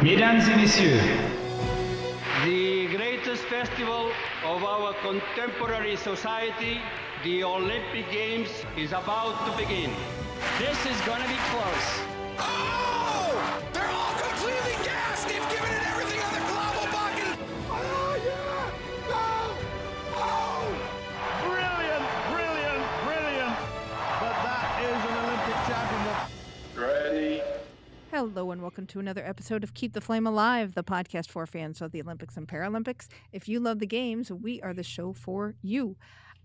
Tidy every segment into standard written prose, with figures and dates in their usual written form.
Mesdames et messieurs, The greatest festival of our contemporary society, the Olympic Games, is about to begin. This is going to be close. Oh! They're all completely gassed! They've given it everything on the global bucket! Oh, yeah! Oh! Oh! Brilliant. But that is an Olympic championship. Ready? Hello and welcome to another episode of Keep the Flame Alive, the podcast for fans of the Olympics and Paralympics. If you love the games, we are the show for you.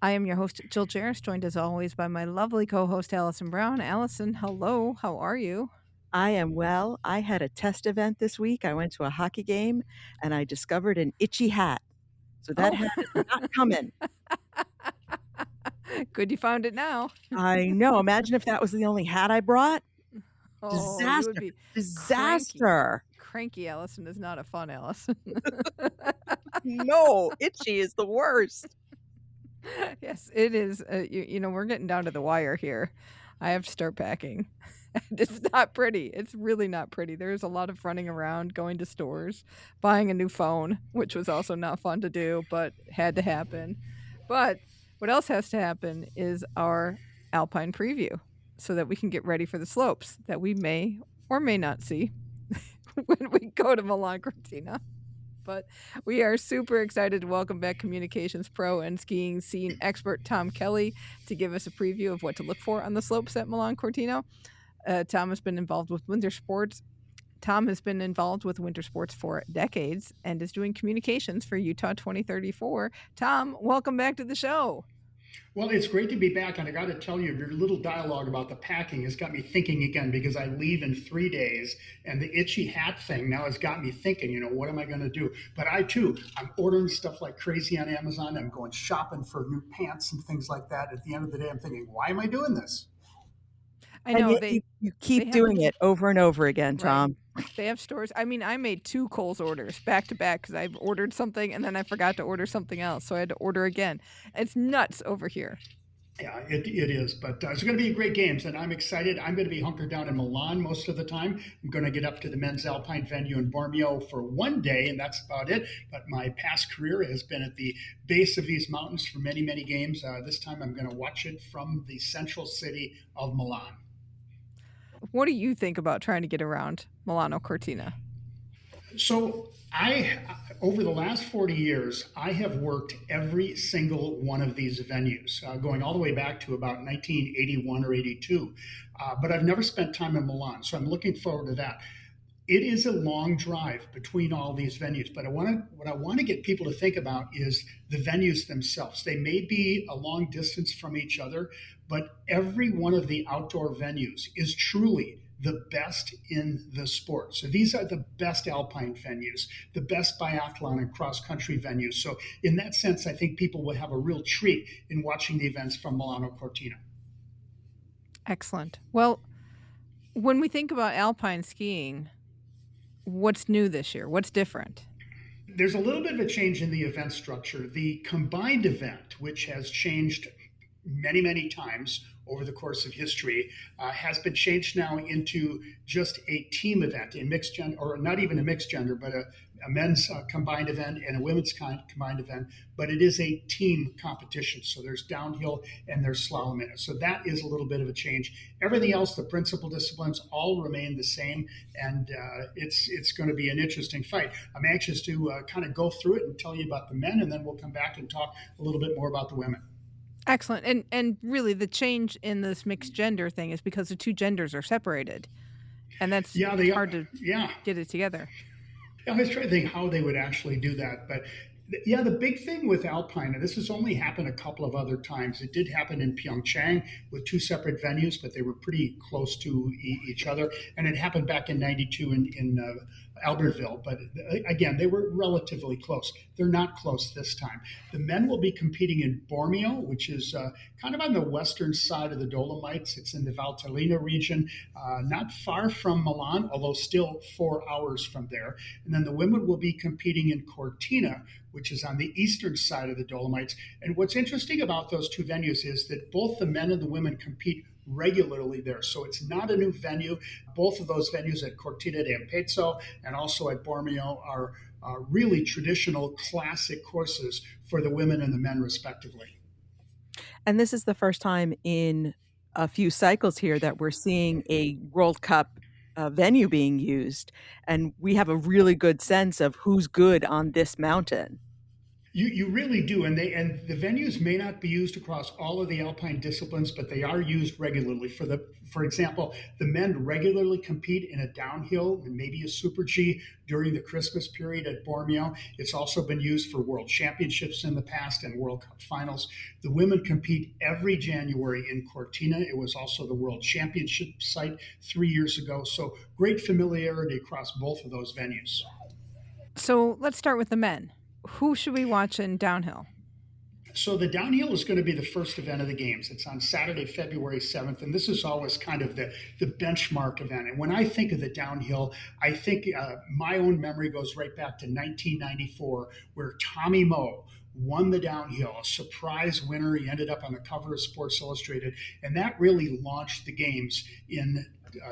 I am your host, Jill Jaracz, joined as always by my lovely co-host, Alison Brown. Alison, hello. How are you? I am well. I had a test event this week. I went to a hockey game and I discovered an itchy hat. So that hat is not coming. Good you found it now. I know. Imagine if that was the only hat I brought. Oh, you Disaster. would be Disaster. Cranky Alison is not a fun Alison. No, itchy is the worst. Yes, it is. You know, we're getting down to the wire here. I have to start packing. It's not pretty. It's really not pretty. There's a lot of running around, going to stores, buying a new phone, which was also not fun to do, but had to happen. But what else has to happen is our Alpine Preview so that we can get ready for the slopes that we may or may not see when we go to Milano Cortina. But we are super excited to welcome back communications pro and skiing scene expert Tom Kelly to give us a preview of what to look for on the slopes at Milano Cortina. Tom has been involved with winter sports. Tom has been involved with winter sports for decades and is doing communications for Utah 2034. Tom, welcome back to the show. Well, it's great to be back, and I got to tell you, your little dialogue about the packing has got me thinking again because I leave in 3 days, and the itchy hat thing now has got me thinking, what am I going to do? But I, too, I'm ordering stuff like crazy on Amazon. I'm going shopping for new pants and things like that. At the end of the day, I'm thinking, why am I doing this? I know. You keep doing it over and over again, Tom. Right. They have stores. I mean, I made 2 Kohl's orders back to back because I've ordered something and then I forgot to order something else. So I had to order again. It's nuts over here. Yeah, it is. But it's going to be great games, and I'm excited. I'm going to be hunkered down in Milan most of the time. I'm going to get up to the men's alpine venue in Bormio for 1 day, and that's about it. But my past career has been at the base of these mountains for many, many games. This time I'm going to watch it from the central city of Milan. What do you think about trying to get around Milano Cortina? So over the last 40 years, I have worked every single one of these venues, going all the way back to about 1981 or 82. But I've never spent time in Milan, so I'm looking forward to that. It is a long drive between all these venues, but what I want to get people to think about is the venues themselves. They may be a long distance from each other, but every one of the outdoor venues is truly the best in the sport. So these are the best alpine venues, the best biathlon and cross-country venues. So in that sense, I think people will have a real treat in watching the events from Milano Cortina. Excellent. Well, when we think about alpine skiing, what's new this year? What's different? There's a little bit of a change in the event structure. The combined event, which has changed many, many times over the course of history, has been changed now into just a team event, a mixed gender, or not even a mixed gender, but a men's combined event and a women's combined event. But it is a team competition. So there's downhill and there's slalom in it. So that is a little bit of a change. Everything else, the principal disciplines, all remain the same. And it's going to be an interesting fight. I'm anxious to kind of go through it and tell you about the men, and then we'll come back and talk a little bit more about the women. Excellent. And really the change in this mixed gender thing is because the 2 genders are separated. And that's hard to get it together. I was trying to think how they would actually do that. But the big thing with Alpine, and this has only happened a couple of other times. It did happen in Pyeongchang with 2 separate venues, but they were pretty close to each other. And it happened back in 92 in Albertville. But again, they were relatively close. They're not close this time. The men will be competing in Bormio, which is kind of on the western side of the Dolomites. It's in the Valtellina region, not far from Milan, although still 4 hours from there. And then the women will be competing in Cortina, which is on the eastern side of the Dolomites. And what's interesting about those 2 venues is that both the men and the women compete regularly there. So it's not a new venue. Both of those venues at Cortina d'Ampezzo and also at Bormio are really traditional classic courses for the women and the men respectively. And this is the first time in a few cycles here that we're seeing a World Cup venue being used. And we have a really good sense of who's good on this mountain. You really do, and the venues may not be used across all of the alpine disciplines, but they are used regularly. For example, the men regularly compete in a downhill and maybe a Super G during the Christmas period at Bormio. It's also been used for World Championships in the past and World Cup finals. The women compete every January in Cortina. It was also the World Championship site 3 years ago. So great familiarity across both of those venues. So let's start with the men. Who should we watch in downhill? So the downhill is going to be the first event of the games. It's on Saturday, February 7th, and this is always kind of the benchmark event. And when I think of the downhill, I think my own memory goes right back to 1994, where Tommy Moe won the downhill, a surprise winner. He ended up on the cover of Sports Illustrated, and that really launched the games in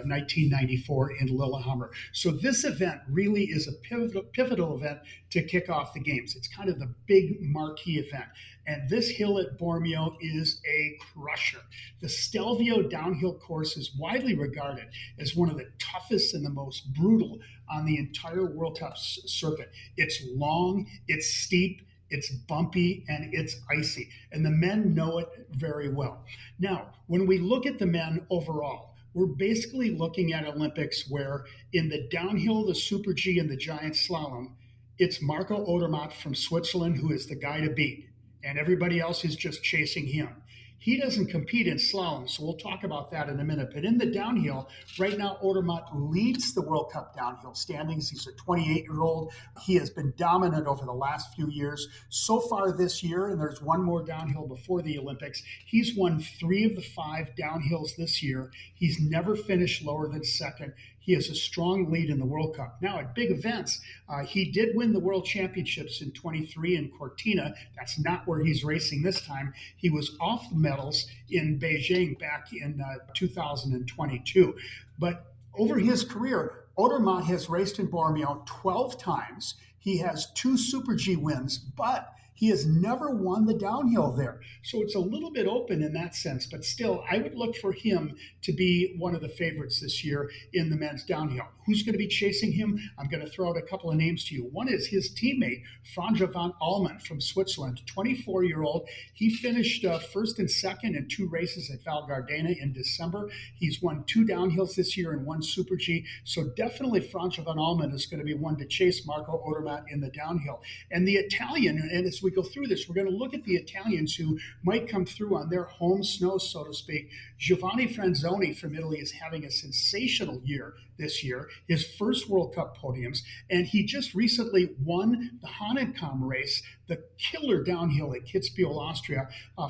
1994 in Lillehammer. So this event really is a pivotal event to kick off the games. It's kind of the big marquee event. And this hill at Bormio is a crusher. The Stelvio downhill course is widely regarded as one of the toughest and the most brutal on the entire World Cup circuit. It's long, it's steep, it's bumpy, and it's icy. And the men know it very well. Now, when we look at the men overall, we're basically looking at Olympics where in the downhill, the Super G, and the giant slalom, it's Marco Odermatt from Switzerland who is the guy to beat, and everybody else is just chasing him. He doesn't compete in slalom, so we'll talk about that in a minute. But in the downhill, right now, Odermatt leads the World Cup downhill standings. He's a 28-year-old. He has been dominant over the last few years. So far this year, and there's one more downhill before the Olympics, he's won 3 of the 5 downhills this year. He's never finished lower than second. He has a strong lead in the World Cup. Now, at big events, he did win the World Championships in 23 in Cortina. That's not where he's racing this time. He was off the medals in Beijing back in 2022. But over his career, Odermatt has raced in Bormio 12 times. He has 2 Super G wins, but he has never won the downhill there. So it's a little bit open in that sense, but still, I would look for him to be one of the favorites this year in the men's downhill. Who's going to be chasing him? I'm going to throw out a couple of names to you. One is his teammate, Franja van Almen from Switzerland, 24-year-old. He finished first and second in 2 races at Val Gardena in December. He's won 2 downhills this year and 1 Super G. So definitely Franja van Almen is going to be one to chase Marco Odermatt in the downhill. And the Italian, and as we go through this, we're going to look at the Italians who might come through on their home snow, so to speak. Giovanni Franzoni from Italy is having a sensational year this year, his first World Cup podiums, and he just recently won the Hahnenkamm race, the killer downhill at Kitzbühel, Austria,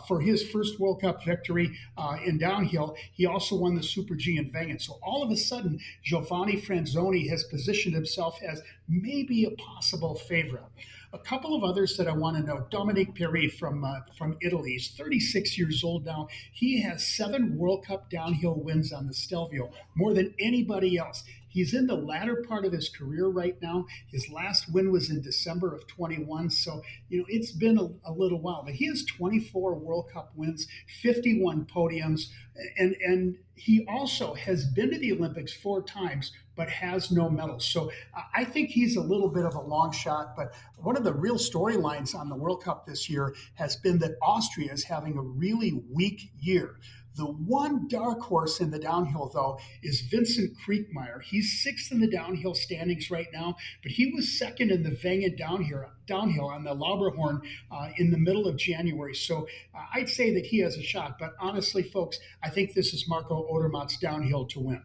for his first World Cup victory in downhill. He also won the Super G in Wengen. So all of a sudden, Giovanni Franzoni has positioned himself as maybe a possible favorite. A couple of others that I want to note. Dominique Peri from Italy. He's 36 years old now. He has 7 World Cup downhill wins on the Stelvio, more than anybody else. He's in the latter part of his career right now. His last win was in December of 21. So, it's been a little while. But he has 24 World Cup wins, 51 podiums. And he also has been to the Olympics 4 times, but has no medals. So I think he's a little bit of a long shot. But one of the real storylines on the World Cup this year has been that Austria is having a really weak year. The one dark horse in the downhill, though, is Vincent Kriechmeier. He's 6th in the downhill standings right now, but he was 2nd in the Wengen downhill on the Lauberhorn in the middle of January. So I'd say that he has a shot. But honestly, folks, I think this is Marco Odermatt's downhill to win.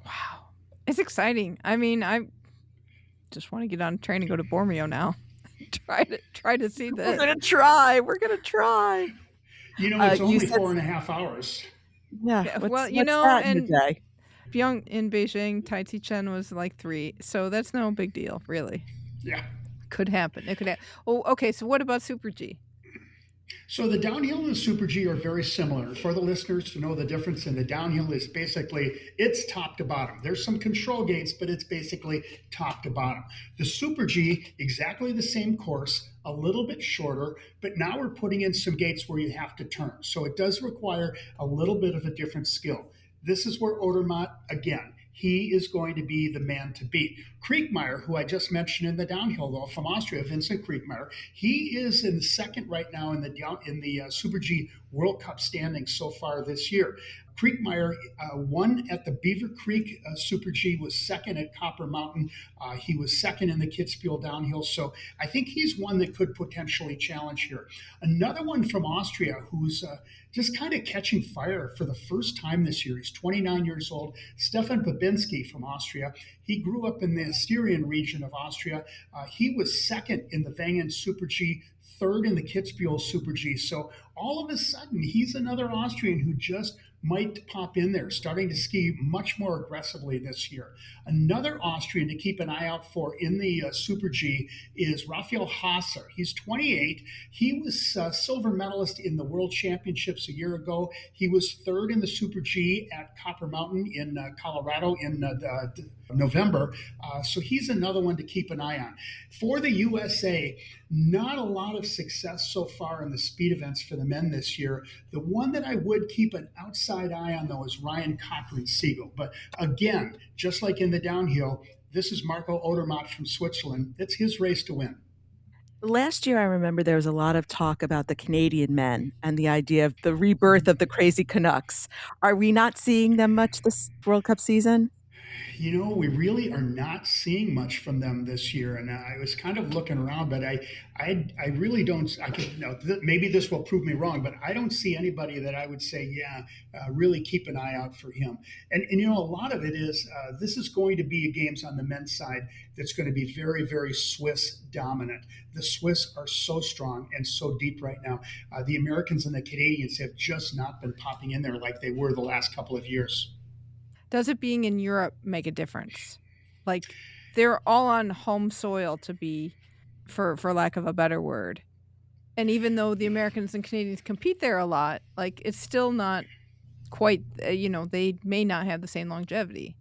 Wow. It's exciting. I mean, I just want to get on a train and go to Bormio now. try to see this. We're going to try. It's only 4.5 hours. Yeah. Well, and in Beijing, Tai Chi Chen was like 3. So that's no big deal, really. Yeah. Could happen. It could happen. Oh, okay. So what about Super G? So the downhill and the Super G are very similar. For the listeners to know the difference in the downhill is basically it's top to bottom. There's some control gates, but it's basically top to bottom. The Super G, exactly the same course, a little bit shorter, but now we're putting in some gates where you have to turn. So it does require a little bit of a different skill. This is where Odermatt, again, he is going to be the man to beat. Kriechmayr, who I just mentioned in the downhill, though, from Austria, Vincent Kriechmayr, he is in second right now in the Super G World Cup standings so far this year. Kriechmayr won at the Beaver Creek Super G, was second at Copper Mountain. He was second in the Kitzbühel downhill. So I think he's one that could potentially challenge here. Another one from Austria who's just kind of catching fire for the first time this year. He's 29 years old. Stefan Babinski from Austria. He grew up in the Styrian region of Austria. He was second in the Wengen Super G, third in the Kitzbühel Super G. So all of a sudden, he's another Austrian who just might pop in there, starting to ski much more aggressively this year. Another Austrian to keep an eye out for in the Super G is Raphael Hasser. He's 28. He was silver medalist in the World Championships a year ago. He was third in the Super G at Copper Mountain in Colorado in November. So he's another one to keep an eye on. For the USA, not a lot of success so far in the speed events for the men this year. The one that I would keep an outside eye on, though, is Ryan Cochran-Siegel. But again, just like in the downhill, this is Marco Odermatt from Switzerland. It's his race to win. Last year, I remember there was a lot of talk about the Canadian men and the idea of the rebirth of the crazy Canucks. Are we not seeing them much this World Cup season? You know, we really are not seeing much from them this year. And I was kind of looking around, but I really don't, maybe this will prove me wrong, but I don't see anybody that I would say, really keep an eye out for him. And you know, a lot of it is, this is going to be games on the men's side that's going to be very, very Swiss dominant. The Swiss are so strong and so deep right now. The Americans and the Canadians have just not been popping in there like they were the last couple of years. Does it being in Europe make a difference? Like, they're all on home soil, to be, for lack of a better word. And even though the Americans and Canadians compete there a lot, like, it's still not quite, they may not have the same longevity.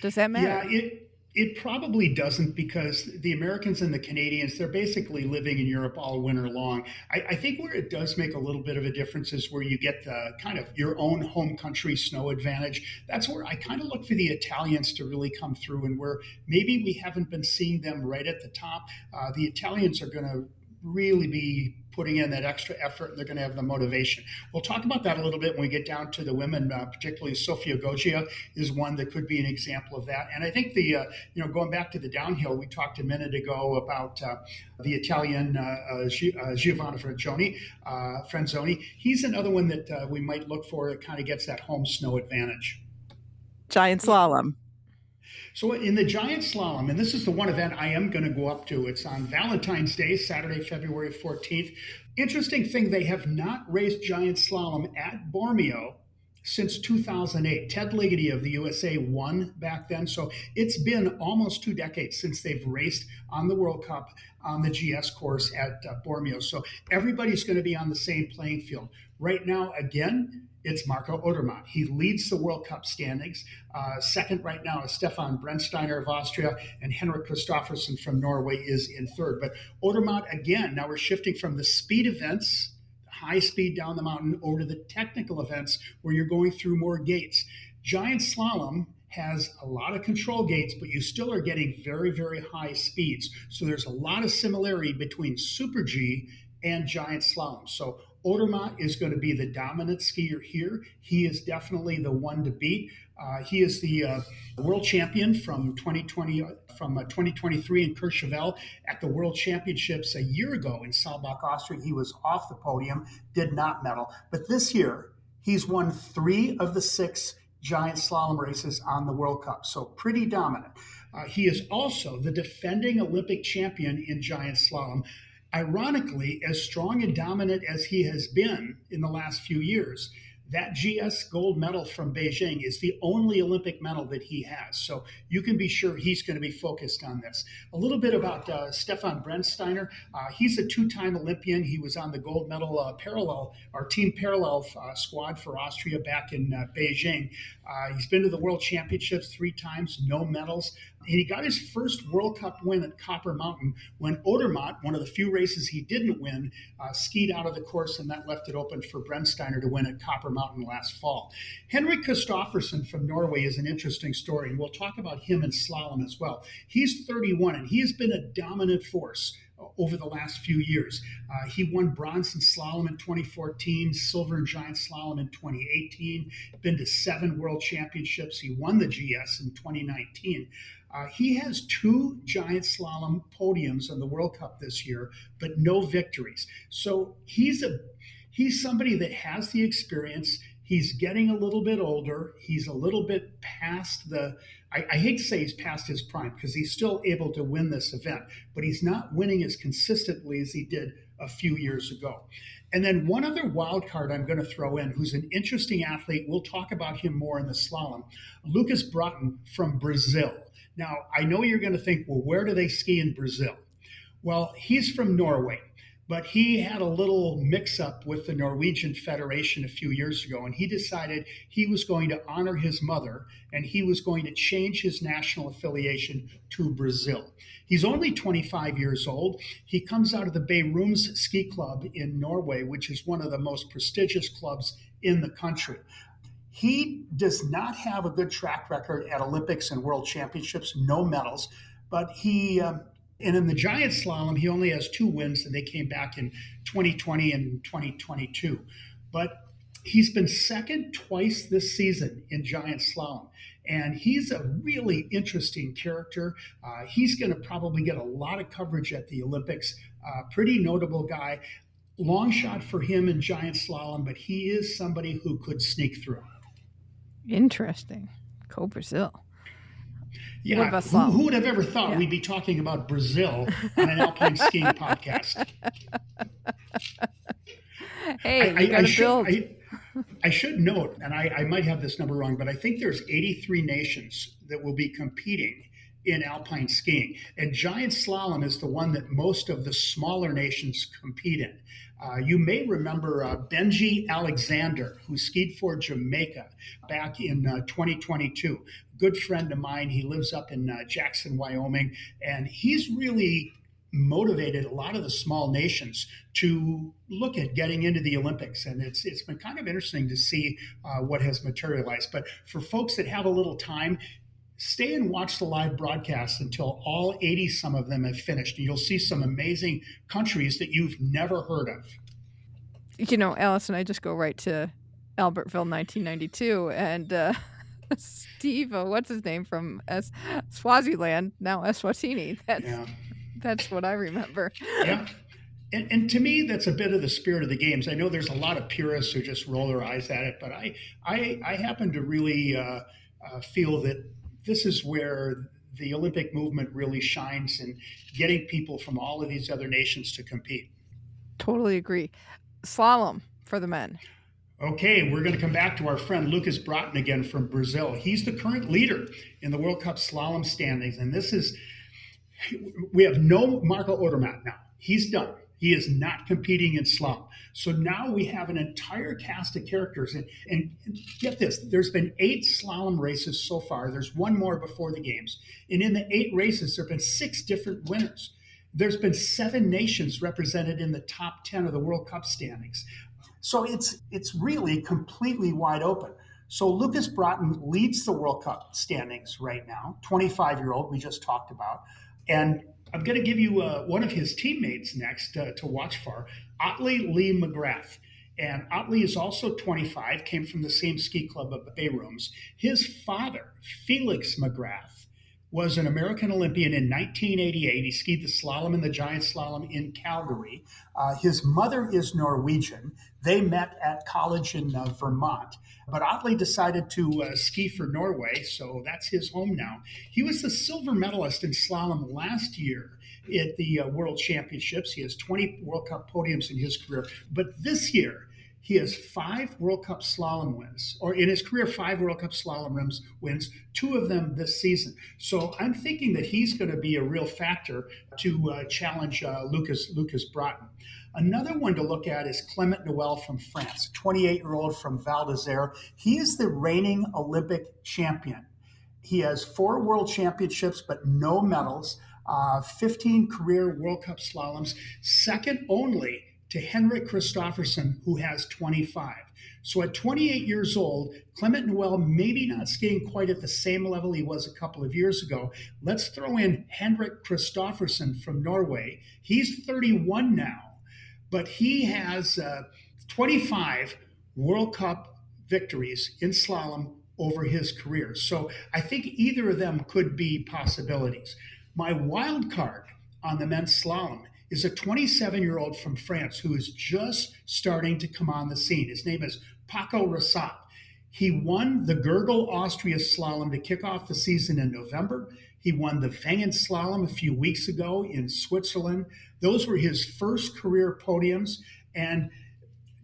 Does that matter? Yeah, it probably doesn't, because the Americans and the Canadians, they're basically living in Europe all winter long. I think where it does make a little bit of a difference is where you get the kind of your own home country snow advantage. That's where I kind of look for the Italians to really come through, and where maybe we haven't been seeing them right at the top. The Italians are going to really be putting in that extra effort, and they're going to have the motivation. We'll talk about that a little bit when we get down to the women, particularly Sofia Goggia is one that could be an example of that. And I think going back to the downhill, we talked a minute ago about the Italian Giovanni Franzoni. He's another one that we might look for that kind of gets that home snow advantage. Giant slalom. So in the giant slalom, and this is the one event I am going to go up to, it's on Valentine's Day, Saturday, February 14th. Interesting thing, they have not raced giant slalom at Bormio since 2008. Ted Ligety of the USA won back then. So it's been almost 2 decades since they've raced on the World Cup on the GS course at Bormio. So everybody's going to be on the same playing field. Right now, again, it's Marco Odermatt. He leads the World Cup standings. Second right now is Stefan Brennsteiner of Austria, and Henrik Kristoffersen from Norway is in third. But Odermatt, again, now we're shifting from the speed events, high speed down the mountain, over to the technical events where you're going through more gates. Giant slalom has a lot of control gates, but you still are getting very, very high speeds. So there's a lot of similarity between Super G and giant slalom. So Odermatt is going to be the dominant skier here. He is definitely the one to beat. He is the world champion from 2023 in Courchevel at the World Championships a year ago in Saalbach, Austria. He was off the podium, did not medal. But this year, he's won 3 of the 6 giant slalom races on the World Cup. So pretty dominant. He is also the defending Olympic champion in giant slalom. Ironically, as strong and dominant as he has been in the last few years, That GS gold medal from Beijing is the only Olympic medal that he has. So you can be sure he's going to be focused on this. A little bit about Stefan Brennsteiner. He's a two-time Olympian. He was on the gold medal team parallel squad for Austria back in Beijing. He's been to the World Championships 3 times, no medals. And he got his first World Cup win at Copper Mountain when Odermatt, one of the few races he didn't win, skied out of the course, and that left it open for Brennsteiner to win at Copper Mountain last fall. Henrik Kristoffersen from Norway is an interesting story, and we'll talk about him in slalom as well. He's 31, and he has been a dominant force over the last few years. He won bronze in slalom in 2014, silver in giant slalom in 2018, been to 7 world championships. He won the GS in 2019. He has 2 giant slalom podiums in the World Cup this year, but no victories. So he's somebody that has the experience. He's getting a little bit older. He's a little bit past I hate to say he's past his prime because he's still able to win this event, but he's not winning as consistently as he did a few years ago. And then one other wild card I'm going to throw in, who's an interesting athlete. We'll talk about him more in the slalom. Lucas Broughton from Brazil. Now, I know you're going to think, well, where do they ski in Brazil? Well, he's from Norway, but he had a little mix-up with the Norwegian Federation a few years ago, and he decided he was going to honor his mother, and he was going to change his national affiliation to Brazil. He's only 25 years old. He comes out of the Bærums Ski Club in Norway, which is one of the most prestigious clubs in the country. He does not have a good track record at Olympics and World Championships, no medals, but and in the giant slalom, he only has 2 wins, and they came back in 2020 and 2022. But he's been second twice this season in giant slalom, and he's a really interesting character. He's going to probably get a lot of coverage at the Olympics. Pretty notable guy. Long shot for him in giant slalom, but he is somebody who could sneak through. Interesting. Go Brazil. Yeah, who would have ever thought we'd be talking about Brazil on an alpine skiing podcast? Hey, we got to build. I should note, and I might have this number wrong, but I think there's 83 nations that will be competing in alpine skiing. And giant slalom is the one that most of the smaller nations compete in. You may remember Benji Alexander, who skied for Jamaica back in 2022. Good friend of mine. He lives up in Jackson, Wyoming, and he's really motivated a lot of the small nations to look at getting into the Olympics. And it's been kind of interesting to see what has materialized. But for folks that have a little time, stay and watch the live broadcast until all 80 some of them have finished. And you'll see some amazing countries that you've never heard of. You know, Alison, I just go right to Albertville 1992 and Steve, what's his name from Swaziland, now Eswatini. That's what I remember. Yeah. And to me, that's a bit of the spirit of the games. I know there's a lot of purists who just roll their eyes at it, but I happen to really feel that this is where the Olympic movement really shines in getting people from all of these other nations to compete. Totally agree. Slalom for the men. Okay, we're going to come back to our friend Lucas Broughton again from Brazil. He's the current leader in the World Cup slalom standings, and we have no Marco Odermatt now. He's done. He is not competing in slalom. So now we have an entire cast of characters. And get this, there's been 8 slalom races so far. There's one more before the games. And in the 8 races, there have been 6 different winners. There's been 7 nations represented in the top 10 of the World Cup standings. So it's really completely wide open. So Lucas Broughton leads the World Cup standings right now, 25-year-old we just talked about. And I'm going to give you one of his teammates next to watch for, Otley Lee McGrath. And Otley is also 25, came from the same ski club of Bærums. His father, Felix McGrath, was an American Olympian in 1988. He skied the slalom and the giant slalom in Calgary. His mother is Norwegian. They met at college in Vermont. But Otley decided to ski for Norway, so that's his home now. He was the silver medalist in slalom last year at the World Championships. He has 20 World Cup podiums in his career. But this year, He has 5 World Cup slalom wins, or in his career, 5 World Cup slalom wins, 2 of them this season. So I'm thinking that he's going to be a real factor to challenge Lucas Broughton. Another one to look at is Clement Noel from France, 28-year-old from Val d'Isère. He is the reigning Olympic champion. He has 4 world championships, but no medals, 15 career World Cup slaloms, second only to Henrik Kristoffersen, who has 25. So at 28 years old, Clement Noel maybe not skiing quite at the same level he was a couple of years ago. Let's throw in Henrik Kristoffersen from Norway. He's 31 now, but he has 25 World Cup victories in slalom over his career. So I think either of them could be possibilities. My wild card on the men's slalom is a 27-year-old from France who is just starting to come on the scene. His name is Paco Rassat. He won the Gurgel Austria slalom to kick off the season in November. He won the Wengen slalom a few weeks ago in Switzerland. Those were his first career podiums. And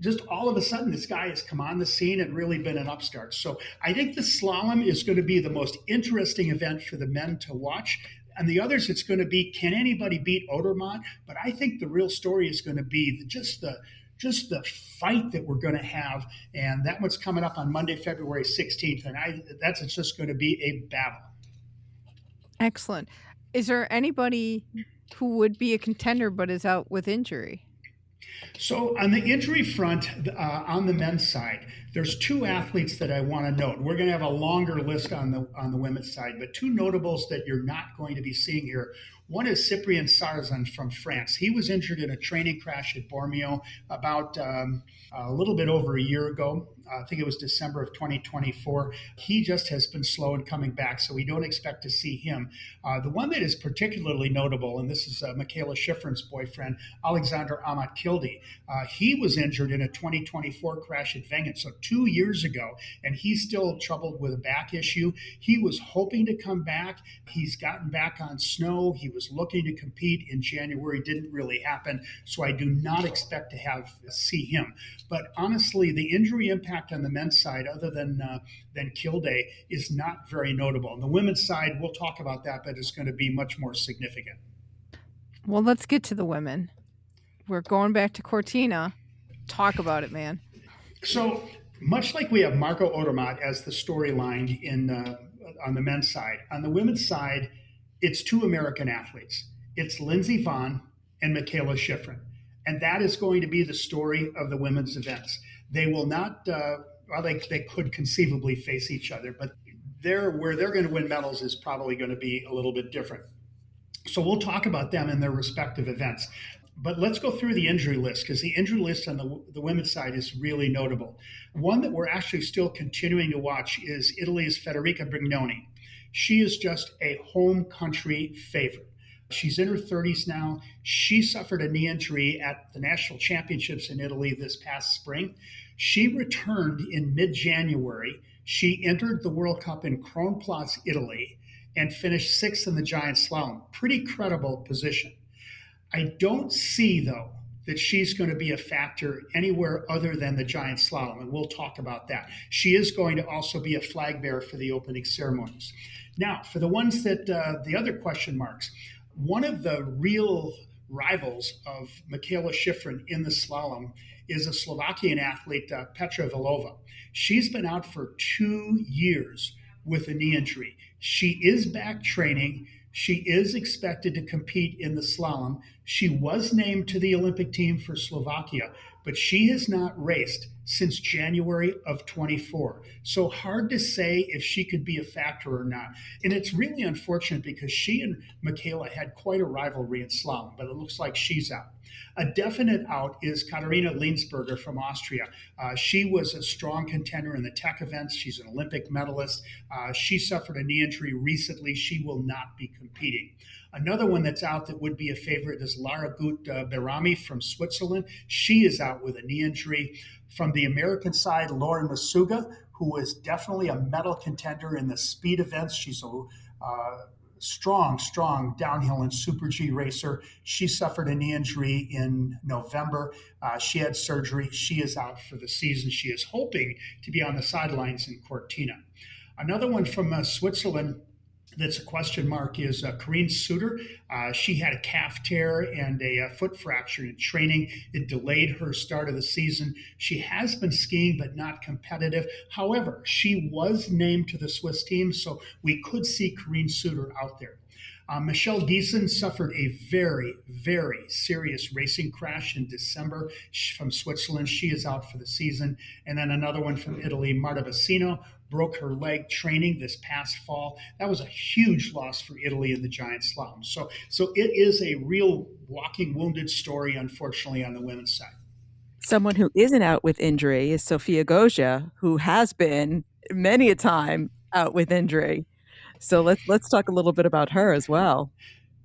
just all of a sudden, this guy has come on the scene and really been an upstart. So I think the slalom is going to be the most interesting event for the men to watch. And the others, it's going to be, can anybody beat Odermatt? But I think the real story is going to be just the fight that we're going to have. And that one's coming up on Monday, February 16th. And that's just going to be a battle. Excellent. Is there anybody who would be a contender but is out with injury? So on the injury front, on the men's side, there's 2 athletes that I want to note. We're going to have a longer list on the women's side, but 2 notables that you're not going to be seeing here. One is Cyprien Sarzan from France. He was injured in a training crash at Bormio about a little bit over a year ago. I think it was December of 2024. He just has been slow in coming back, so we don't expect to see him. The one that is particularly notable, and this is Michaela Schifrin's boyfriend, Alexander Amat-Kilde. He was injured in a 2024 crash at Wengen, so 2 years ago, and he's still troubled with a back issue. He was hoping to come back. He's gotten back on snow. He was looking to compete in January. Didn't really happen, so I do not expect to see him. But honestly, the injury impact on the men's side, other than Kilde, is not very notable. On the women's side, we'll talk about that, but it's going to be much more significant. Well, let's get to the women. We're going back to Cortina. Talk about it, man. So much like we have Marco Odermatt as the storyline on the men's side, on the women's side, it's 2 American athletes. It's Lindsey Vonn and Michaela Schifrin. And that is going to be the story of the women's events. They will not, they could conceivably face each other, but where they're going to win medals is probably going to be a little bit different. So we'll talk about them in their respective events. But let's go through the injury list, because the injury list on the women's side is really notable. One that we're actually still continuing to watch is Italy's Federica Brignoni. She is just a home country favorite. She's in her 30s now. She suffered a knee injury at the national championships in Italy this past spring. She returned in mid-January. She entered the World Cup in Kronplatz, Italy, and finished 6th in the giant slalom. Pretty credible position. I don't see, though, that she's going to be a factor anywhere other than the giant slalom, and we'll talk about that. She is going to also be a flag bearer for the opening ceremonies. Now, for the ones that, the other question marks, one of the real rivals of Michaela Schifrin in the slalom is a Slovakian athlete, Petra Vlhova. She's been out for 2 years with a knee injury. She is back training. She is expected to compete in the slalom. She was named to the Olympic team for Slovakia, but she has not raced since January of 24. So hard to say if she could be a factor or not. And it's really unfortunate because she and Michaela had quite a rivalry in slalom, but it looks like she's out. A definite out is Katharina Linsberger from Austria. She was a strong contender in the tech events. She's an Olympic medalist. She suffered a knee injury recently. She will not be competing. Another one that's out that would be a favorite is Lara Gut Berami from Switzerland. She is out with a knee injury. From the American side, Lauren Masuga, who is definitely a medal contender in the speed events. She's strong downhill and Super G racer. She suffered a knee injury in November. She had surgery. She is out for the season. She is hoping to be on the sidelines in Cortina. Another one from Switzerland that's a question mark is Corinne Suter. She had a calf tear and a foot fracture in training. It delayed her start of the season. She has been skiing, but not competitive. However, she was named to the Swiss team, so we could see Corinne Suter out there. Michelle Giesen suffered a very, very serious racing crash in December from Switzerland. She is out for the season. And then another one from Italy, Marta Bassino, broke her leg training this past fall. That was a huge loss for Italy in the giant slalom. So it is a real walking wounded story, unfortunately, on the women's side. Someone who isn't out with injury is Sofia Goggia, who has been many a time out with injury. So let's talk a little bit about her as well.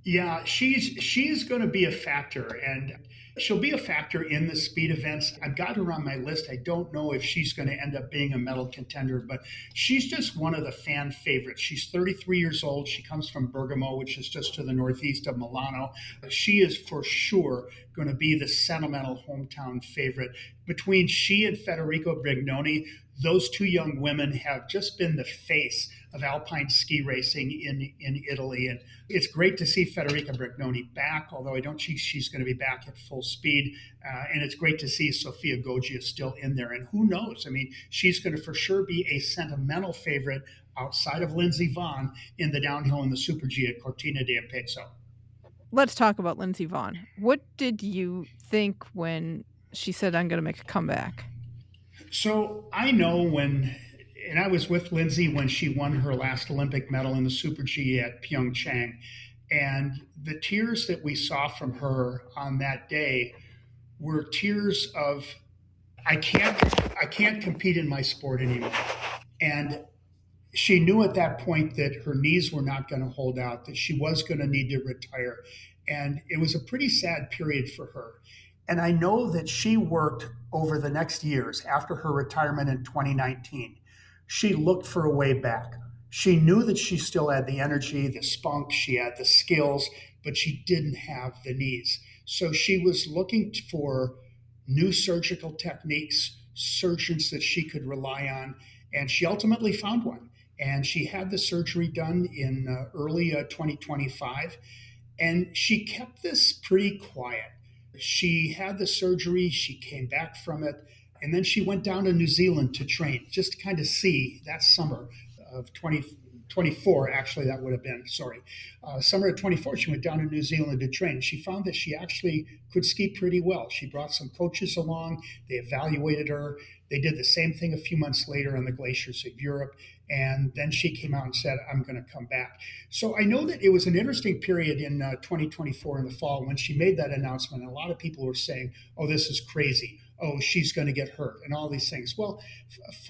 Yeah, she's going to be a factor, and she'll be a factor in the speed events. I've got her on my list. I don't know if she's going to end up being a medal contender, but she's just one of the fan favorites. She's 33 years old. She comes from Bergamo, which is just to the northeast of Milano. She is for sure going to be the sentimental hometown favorite. Between she and Federico Brignoni, those two young women have just been the face of alpine ski racing in Italy. And it's great to see Federica Brignoni back, although I don't think she's going to be back at full speed. And it's great to see Sofia Goggia still in there. And who knows? I mean, she's going to for sure be a sentimental favorite outside of Lindsey Vonn in the downhill and the Super G at Cortina d'Ampezzo. Let's talk about Lindsey Vonn. What did you think when she said, I'm going to make a comeback? So I know and I was with Lindsey when she won her last Olympic medal in the Super G at Pyeongchang. And the tears that we saw from her on that day were tears of, I can't compete in my sport anymore. And she knew at that point that her knees were not going to hold out, that she was going to need to retire. And it was a pretty sad period for her. And I know that she worked over the next years after her retirement in 2019. She looked for a way back. She knew that she still had the energy, the spunk, she had the skills, but she didn't have the knees. So she was looking for new surgical techniques, surgeons that she could rely on, and she ultimately found one. And she had the surgery done in early 2025, and she kept this pretty quiet. She had the surgery, she came back from it, and then she went down to New Zealand to train, just to kind of see that summer of 2024, actually that would have been, summer of 24, she went down to New Zealand to train. She found that she actually could ski pretty well. She brought some coaches along, they evaluated her. They did the same thing a few months later on the glaciers of Europe. And then she came out and said, I'm going to come back. So I know that it was an interesting period in 2024 in the fall when she made that announcement. And a lot of people were saying, oh, this is crazy. Oh, she's going to get hurt and all these things. Well,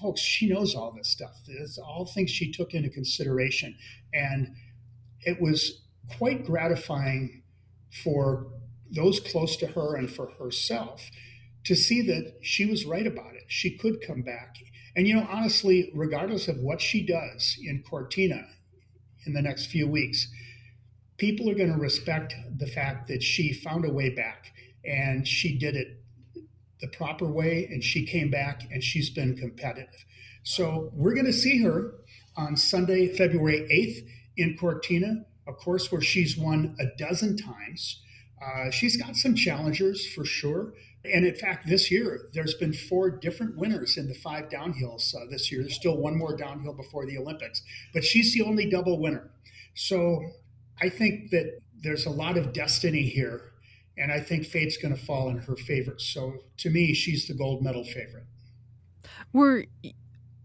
folks, she knows all this stuff. It's all things she took into consideration. And it was quite gratifying for those close to her and for herself to see that she was right about it. She could come back. And, honestly, regardless of what she does in Cortina in the next few weeks, people are going to respect the fact that she found a way back and she did it the proper way and she came back and she's been competitive. So we're going to see her on Sunday, February 8th in Cortina, a course where she's won a dozen times. She's got some challengers for sure. And in fact, this year, there's been 4 different winners in the 5 downhills this year. There's still one more downhill before the Olympics, but she's the only double winner. So I think that there's a lot of destiny here, and I think fate's going to fall in her favor. So to me, she's the gold medal favorite.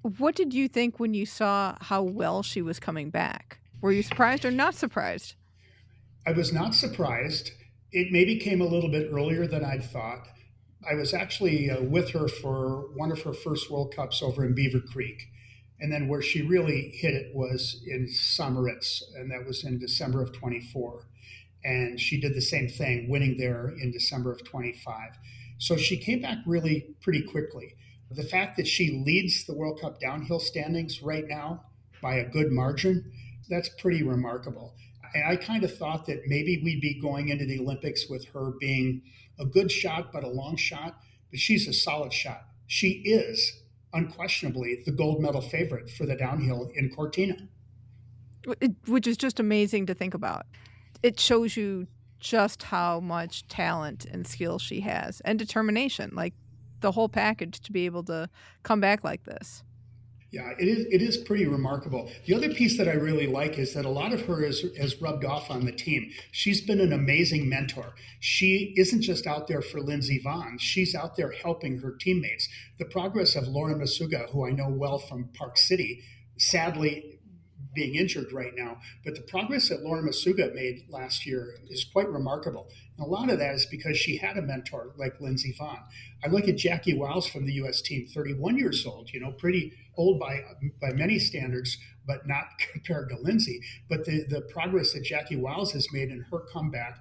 What did you think when you saw how well she was coming back? Were you surprised or not surprised? I was not surprised. It maybe came a little bit earlier than I'd thought. I was actually with her for one of her first World Cups over in Beaver Creek. And then where she really hit it was in St. and that was in December of 24. And she did the same thing, winning there in December of 25. So she came back really pretty quickly. The fact that she leads the World Cup downhill standings right now by a good margin That's pretty remarkable. I kind of thought that maybe we'd be going into the Olympics with her being a good shot, but a long shot. But she's a solid shot. She is unquestionably the gold medal favorite for the downhill in Cortina. Which is just amazing to think about. It shows you just how much talent and skill she has and determination, like the whole package to be able to come back like this. Yeah, it is pretty remarkable. The other piece that I really like is that a lot of her has rubbed off on the team. She's been an amazing mentor. She isn't just out there for Lindsey Vonn. She's out there helping her teammates. The progress of Lauren Masuga, who I know well from Park City, sadly being injured right now, but the progress that Lauren Masuga made last year is quite remarkable. And a lot of that is because she had a mentor like Lindsey Vonn. I look at Jackie Wiles from the U.S. team, 31 years old, pretty old by many standards, but not compared to Lindsey. But the progress that Jackie Wiles has made in her comeback,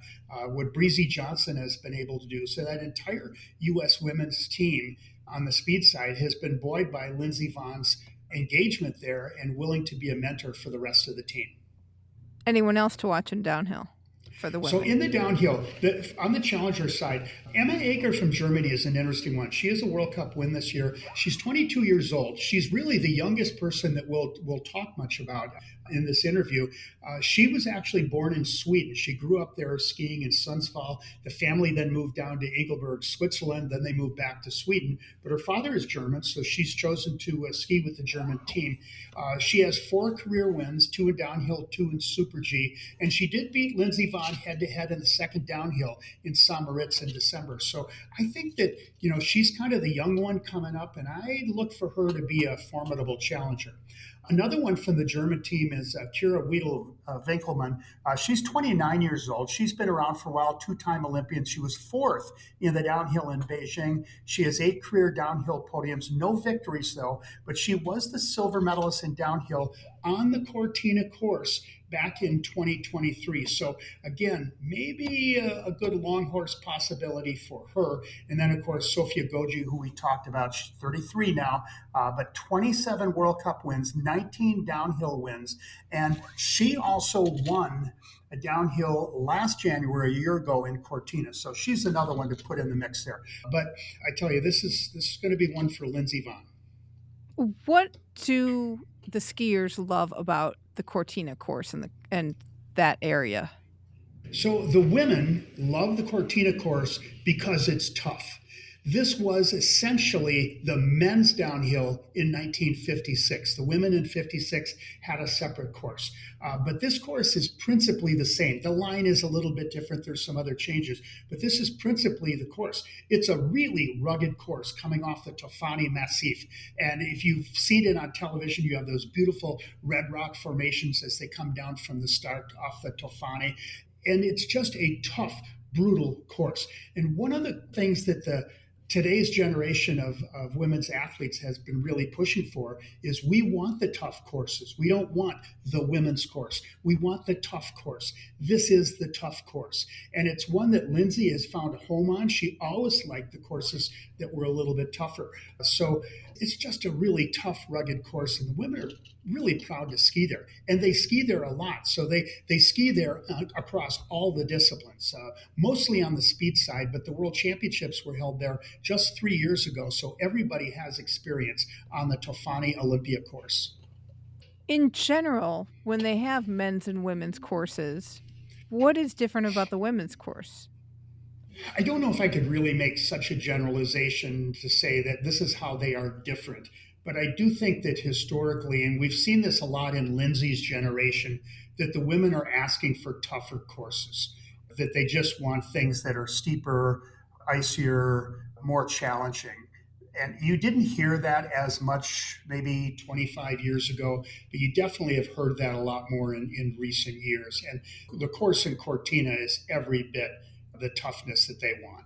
what Breezy Johnson has been able to do. So that entire U.S. women's team on the speed side has been buoyed by Lindsey Vonn's engagement there and willing to be a mentor for the rest of the team. Anyone else to watch in downhill for the women? So in the downhill, on the challenger side, Emma Eger from Germany is an interesting one. She has a World Cup win this year. She's 22 years old. She's really the youngest person that we'll talk much about in this interview. She was actually born in Sweden. She grew up there skiing in Sundsvall. The family then moved down to Engelberg, Switzerland. Then they moved back to Sweden. But her father is German, so she's chosen to ski with the German team. She has 4 career wins, 2 in downhill, 2 in Super G. And she did beat Lindsey Vonn head-to-head in the second downhill in St. Moritz in December. So I think that, she's kind of the young one coming up, and I look for her to be a formidable challenger. Another one from the German team is Kira Wiedel-Winkelmann. She's 29 years old. She's been around for a while, 2-time Olympian. She was 4th in the downhill in Beijing. She has 8 career downhill podiums, no victories though, but she was the silver medalist in downhill on the Cortina course back in 2023. So again, maybe a good long horse possibility for her. And then of course, Sofia Goji, who we talked about, she's 33 now, but 27 World Cup wins, 19 downhill wins. And she also won a downhill last January, a year ago in Cortina. So she's another one to put in the mix there. But I tell you, this is going to be one for Lindsey Vonn. What do the skiers love about the Cortina course and that area? So the women love the Cortina course because it's tough. This was essentially the men's downhill in 1956. The women in 56 had a separate course. But this course is principally the same. The line is a little bit different. There's some other changes, but this is principally the course. It's a really rugged course coming off the Tofani Massif. And if you've seen it on television, you have those beautiful red rock formations as they come down from the start off the Tofani. And it's just a tough, brutal course. And one of the things that today's generation of women's athletes has been really pushing for is we want the tough courses. We don't want the women's course. We want the tough course. This is the tough course. And it's one that Lindsey has found a home on. She always liked the courses that were a little bit tougher. So it's just a really tough, rugged course. And the women are really proud to ski there. And they ski there a lot. So they ski there across all the disciplines, mostly on the speed side, but the World Championships were held there just 3 years ago. So everybody has experience on the Tofani Olympia course. In general, when they have men's and women's courses, what is different about the women's course? I don't know if I could really make such a generalization to say that this is how they are different. But I do think that historically, and we've seen this a lot in Lindsey's generation, that the women are asking for tougher courses, that they just want things that are steeper, icier, more challenging. And you didn't hear that as much maybe 25 years ago, but you definitely have heard that a lot more in recent years. And the course in Cortina is every bit of the toughness that they want.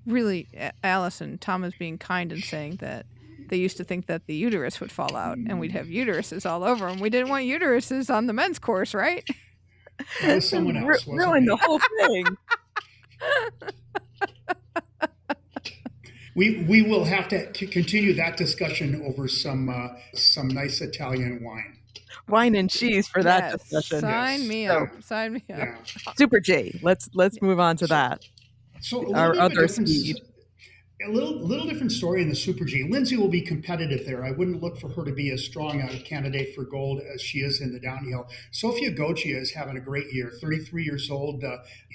Really, Alison, Tom is being kind and saying that they used to think that the uterus would fall out and we'd have uteruses all over them. We didn't want uteruses on the men's course, right? That was someone else, wasn't Ruined it? the whole thing. We will have to continue that discussion over some nice Italian wine. wine and cheese for that Yes, discussion. sign me So, up. Sign me up. Yeah. Super G. Let's move on to that. So a little Our bit of a other difference. speed. A little different story in the Super G. Lindsay will be competitive there. I wouldn't look for her to be as strong a candidate for gold as she is in the downhill. Sofia Goccia is having a great year, 33 years old.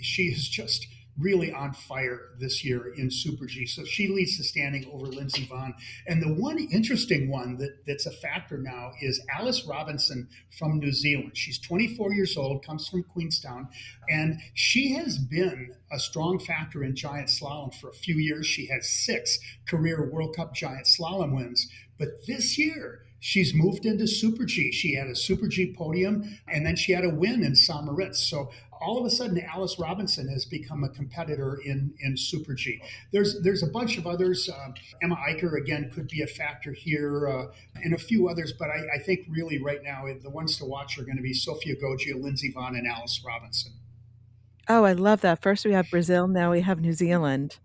She is just really on fire this year in Super G. So she leads the standing over Lindsey Vonn. And the one interesting one that's a factor now is Alice Robinson from New Zealand. She's 24 years old, comes from Queenstown, and she has been a strong factor in giant slalom for a few years. She has 6 career World Cup giant slalom wins. But this year, she's moved into Super G. She had a Super G podium, and then she had a win in St. Moritz. So all of a sudden, Alice Robinson has become a competitor in Super G. There's a bunch of others. Emma Eicher, again, could be a factor here, and a few others. But I think really right now, the ones to watch are going to be Sofia Goccia, Lindsey Vonn, and Alice Robinson. Oh, I love that. First we have Brazil, now we have New Zealand.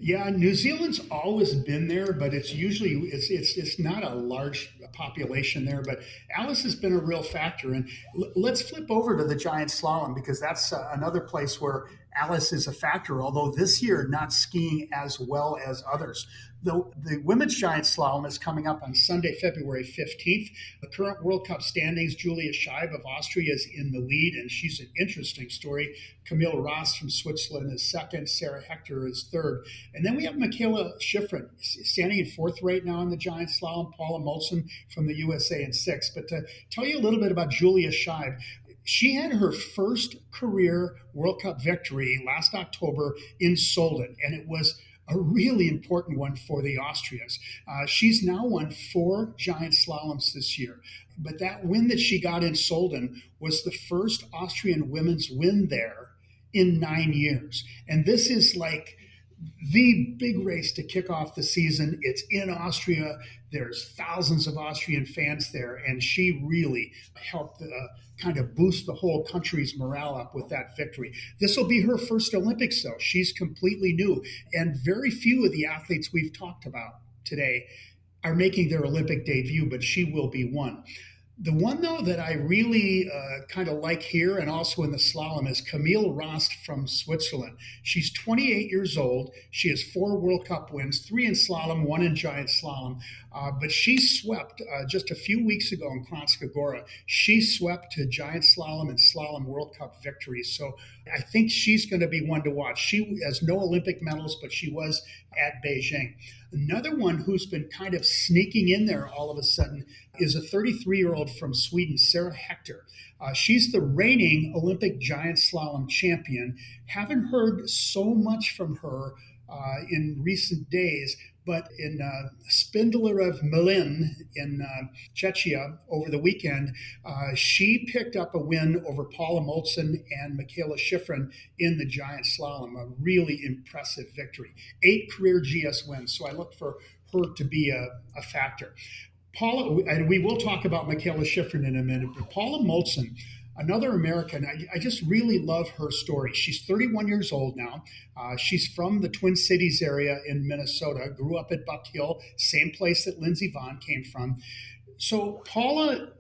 Yeah, New Zealand's always been there, but it's usually it's not a large population there. But Alice has been a real factor. And let's flip over to the giant slalom, because that's another place where Alice is a factor, although this year not skiing as well as others. The women's giant slalom is coming up on Sunday, February 15th. The current World Cup standings, Julia Scheib of Austria is in the lead, and she's an interesting story. Camille Ross from Switzerland is second. Sarah Hector is third. And then we have Michaela Schifrin standing in fourth right now in the giant slalom. Paula Molson from the USA in sixth. But to tell you a little bit about Julia Scheib, she had her first career World Cup victory last October in Solden, and it was a really important one for the Austrians. She's now won 4 giant slaloms this year. But that win that she got in Solden was the first Austrian women's win there in 9 years. And this is like the big race to kick off the season. It's in Austria. There's thousands of Austrian fans there, and she really helped kind of boost the whole country's morale up with that victory. This will be her first Olympics, though. She's completely new, and very few of the athletes we've talked about today are making their Olympic debut, but she will be one. The one, though, that I really kind of like here and also in the slalom is Camille Rost from Switzerland. She's 28 years old. She has 4 World Cup wins, 3 in slalom, 1 in giant slalom. But she swept just a few weeks ago in Kranjska Gora. She swept to giant slalom and slalom World Cup victories. So I think she's going to be one to watch. She has no Olympic medals, but she was at Beijing. Another one who's been kind of sneaking in there all of a sudden is a 33-year-old from Sweden, Sarah Hector. She's the reigning Olympic giant slalom champion. Haven't heard so much from her in recent days, but in Spindler of Milin in Czechia over the weekend, she picked up a win over Paula Molson and Michaela Schifrin in the giant slalom, a really impressive victory. 8 career GS wins, so I look for her to be a factor. Paula, and we will talk about Michaela Schifrin in a minute, but Paula Molson, another American, I just really love her story. She's 31 years old now. She's from the Twin Cities area in Minnesota, grew up at Buck Hill, same place that Lindsey Vonn came from. So Paula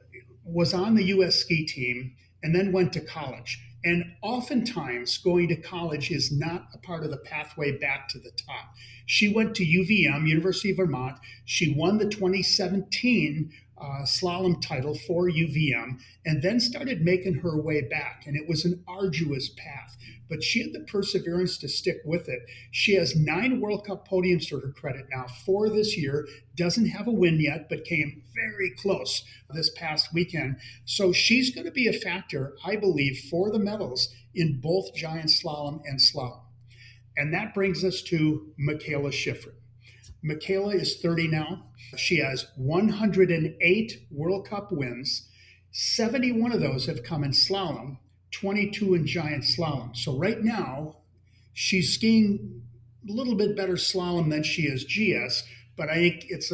was on the U.S. ski team and then went to college. And oftentimes going to college is not a part of the pathway back to the top. She went to UVM, University of Vermont. She won the 2017 slalom title for UVM, and then started making her way back. And it was an arduous path, but she had the perseverance to stick with it. She has 9 World Cup podiums to her credit now, 4 this year, doesn't have a win yet, but came very close this past weekend. So she's going to be a factor, I believe, for the medals in both giant slalom and slalom. And that brings us to Michaela Schifrin. Michaela is 30 now. She has 108 World Cup wins. 71 of those have come in slalom, 22 in giant slalom. So right now, she's skiing a little bit better slalom than she is GS, but I think it's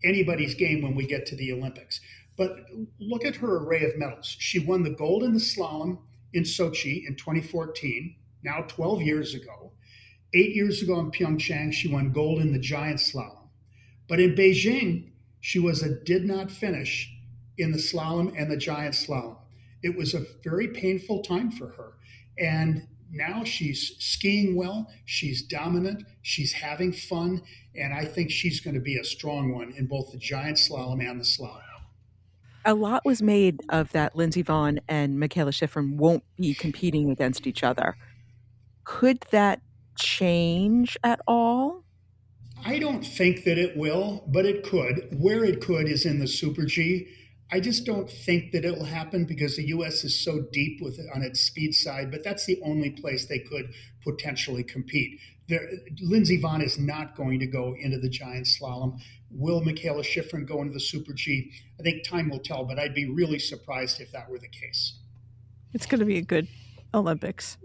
anybody's game when we get to the Olympics. But look at her array of medals. She won the gold in the slalom in Sochi in 2014, now 12 years ago. 8 years ago in Pyeongchang, she won gold in the giant slalom. But in Beijing, she was a did not finish in the slalom and the giant slalom. It was a very painful time for her. And now she's skiing well, she's dominant, she's having fun, and I think she's going to be a strong one in both the giant slalom and the slalom. A lot was made of that Lindsey Vonn and Michaela Schifrin won't be competing against each other. Could that change at all? I don't think that it will, but it could. Where it could is in the Super G. I just don't think that it'll happen because the U.S. is so deep on its speed side, but that's the only place they could potentially compete. Lindsey Vonn is not going to go into the giant slalom. Will Michaela Schifrin go into the Super G? I think time will tell, but I'd be really surprised if that were the case. It's going to be a good Olympics.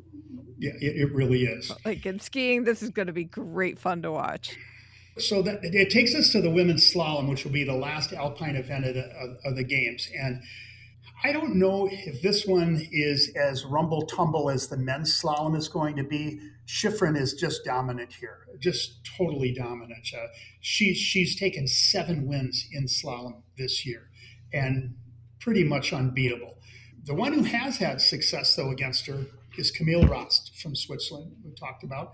Yeah, it really is. Like in skiing, this is going to be great fun to watch. So that it takes us to the women's slalom, which will be the last Alpine event of the games. And I don't know if this one is as rumble-tumble as the men's slalom is going to be. Schifrin is just dominant here, just totally dominant. She's taken 7 wins in slalom this year and pretty much unbeatable. The one who has had success, though, against her is Camille Rast from Switzerland, we talked about.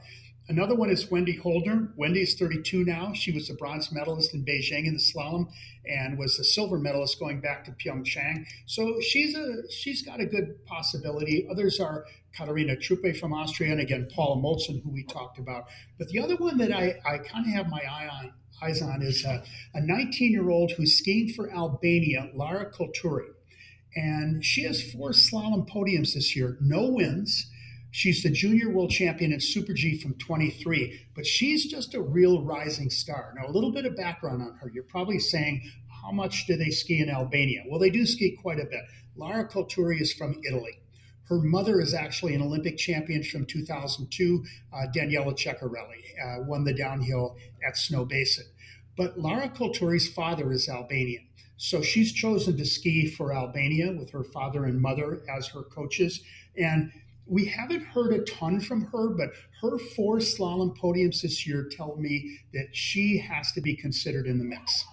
Another one is Wendy Holdner. Wendy is 32 now. She was the bronze medalist in Beijing in the slalom and was the silver medalist going back to Pyeongchang. So she's got a good possibility. Others are Katharina Truppe from Austria and, again, Paula Moltzen, who we talked about. But the other one that I kind of have my eyes on is a 19-year-old who's skiing for Albania, Lara Kulturi. And she has 4 slalom podiums this year, no wins. She's the junior world champion in Super G from 23, but she's just a real rising star. Now, a little bit of background on her. You're probably saying, how much do they ski in Albania? Well, they do ski quite a bit. Lara Kulturi is from Italy. Her mother is actually an Olympic champion from 2002, Daniela Ceccarelli, won the downhill at Snow Basin. But Lara Kulturi's father is Albanian. So she's chosen to ski for Albania with her father and mother as her coaches. And we haven't heard a ton from her, but her 4 slalom podiums this year tell me that she has to be considered in the mix.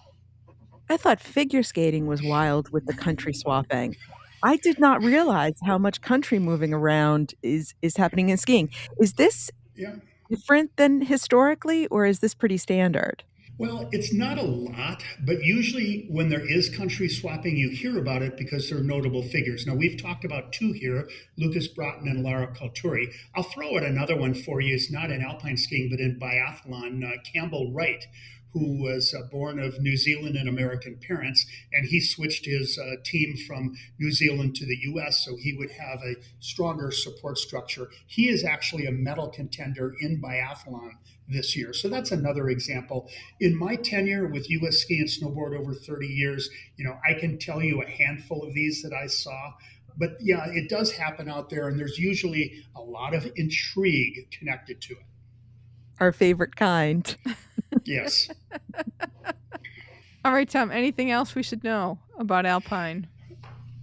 I thought figure skating was wild with the country swapping. I did not realize how much country moving around is happening in skiing. Is this different than historically, or is this pretty standard? Well, it's not a lot, but usually when there is country swapping, you hear about it because they're notable figures. Now, we've talked about 2 here, Lucas Broughton and Lara Kulturi. I'll throw out another one for you. It's not in alpine skiing, but in biathlon, Campbell Wright, who was born of New Zealand and American parents, and he switched his team from New Zealand to the U.S. so he would have a stronger support structure. He is actually a medal contender in biathlon this year. So that's another example. In my tenure with U.S. ski and snowboard over 30 years, I can tell you a handful of these that I saw. But yeah, it does happen out there, and there's usually a lot of intrigue connected to it. Our favorite kind. Yes. All right, Tom, anything else we should know about Alpine?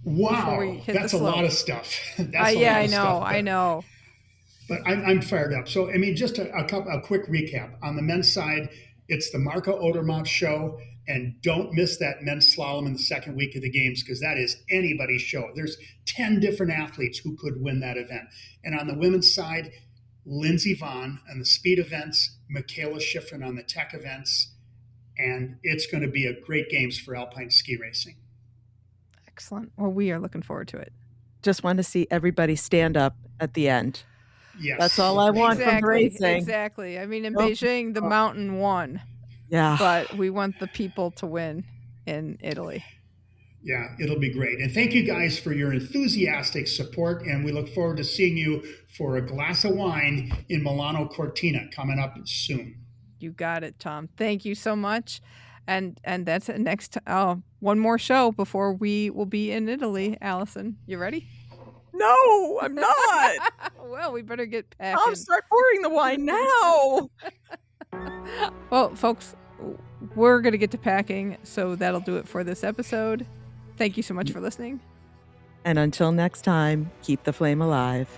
Wow, that's a lot of stuff. I know. But I'm fired up. So, just a quick recap. On the men's side, it's the Marco Odermatt show. And don't miss that men's slalom in the second week of the games, because that is anybody's show. There's 10 different athletes who could win that event. And on the women's side, Lindsey Vonn on the speed events, Michaela Schifrin on the tech events. And it's going to be a great games for alpine ski racing. Excellent. Well, we are looking forward to it. Just want to see everybody stand up at the end. Yes. That's all I want from racing. Exactly. In Beijing, the mountain won. Yeah. But we want the people to win in Italy. Yeah, it'll be great. And thank you guys for your enthusiastic support. And we look forward to seeing you for a glass of wine in Milano Cortina coming up soon. You got it, Tom. Thank you so much. And that's it. Next, one more show before we will be in Italy. Alison, you ready? No, I'm not. Well, we better get packing. I'll start pouring the wine now. Well, folks, we're going to get to packing, so that'll do it for this episode. Thank you so much for listening. And until next time, keep the flame alive.